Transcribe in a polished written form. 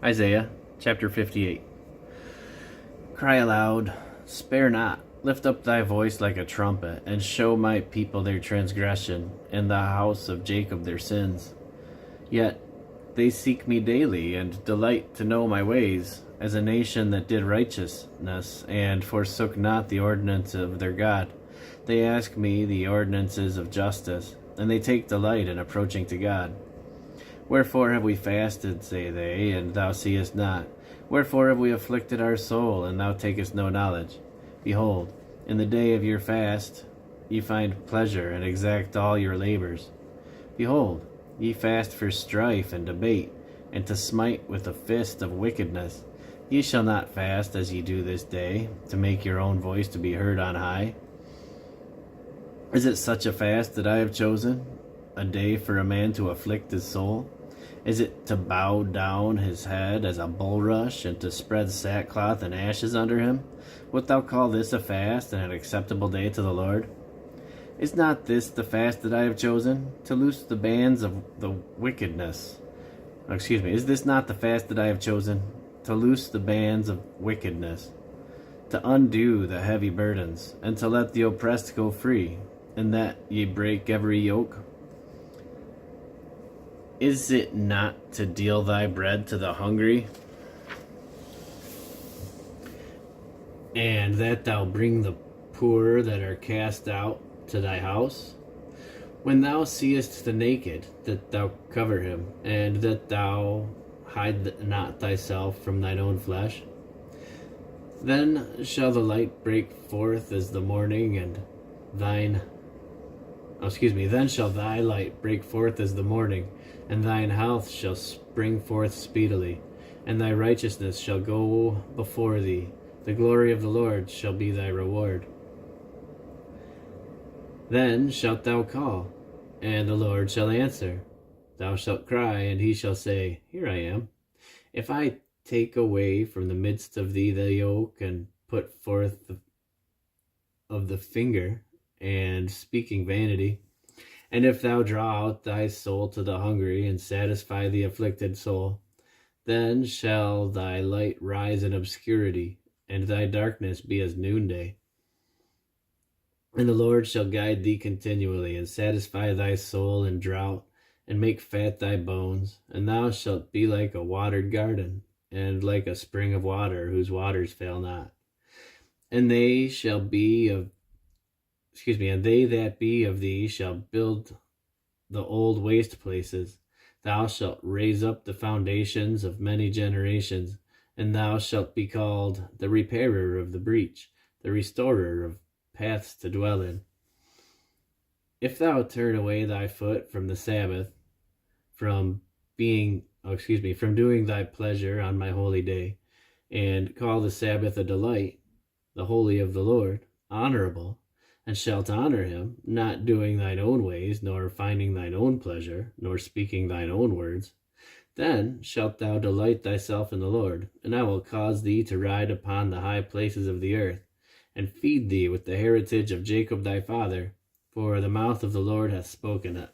Isaiah chapter 58. Cry aloud, spare not, lift up thy voice like a trumpet, and show my people their transgression, and the house of Jacob their sins. Yet they seek me daily, and delight to know my ways, as a nation that did righteousness, and forsook not the ordinance of their God. They ask me the ordinances of justice, and they take delight in approaching to God. Wherefore have we fasted, say they, and thou seest not? Wherefore have we afflicted our soul, and thou takest no knowledge? Behold, in the day of your fast ye find pleasure, and exact all your labors. Behold, ye fast for strife and debate, and to smite with the fist of wickedness. Ye shall not fast as ye do this day, to make your own voice to be heard on high. Is it such a fast that I have chosen, a day for a man to afflict his soul? Is it to bow down his head as a bulrush, and to spread sackcloth and ashes under him? Wilt thou call this a fast and an acceptable day to the Lord? Is not this the fast that I have chosen, to loose the bands of the wickedness? Is this not the fast that I have chosen, to loose the bands of wickedness, to undo the heavy burdens, and to let the oppressed go free, and that ye break every yoke? Is it not to deal thy bread to the hungry, and that thou bring the poor that are cast out to thy house? When thou seest the naked, that thou cover him, and that thou hide not thyself from thine own flesh? Then shall the light break forth as the morning, and then shall thy light break forth as the morning, and thine health shall spring forth speedily, and thy righteousness shall go before thee. The glory of the Lord shall be thy reward. Then shalt thou call, and the Lord shall answer. Thou shalt cry, and he shall say, Here I am. If I take away from the midst of thee the yoke, and put forth of the finger, and speaking vanity, and if thou draw out thy soul to the hungry, and satisfy the afflicted soul, then shall thy light rise in obscurity, and thy darkness be as noonday. And the Lord shall guide thee continually, and satisfy thy soul in drought, and make fat thy bones, and thou shalt be like a watered garden, and like a spring of water whose waters fail not. And they that be of thee shall build the old waste places. Thou shalt raise up the foundations of many generations, and thou shalt be called the repairer of the breach, the restorer of paths to dwell in. If thou turn away thy foot from the Sabbath, from doing thy pleasure on my holy day, and call the Sabbath a delight, the holy of the Lord, honorable, and shalt honor him, not doing thine own ways, nor finding thine own pleasure, nor speaking thine own words, then shalt thou delight thyself in the Lord, and I will cause thee to ride upon the high places of the earth, and feed thee with the heritage of Jacob thy father, for the mouth of the Lord hath spoken it.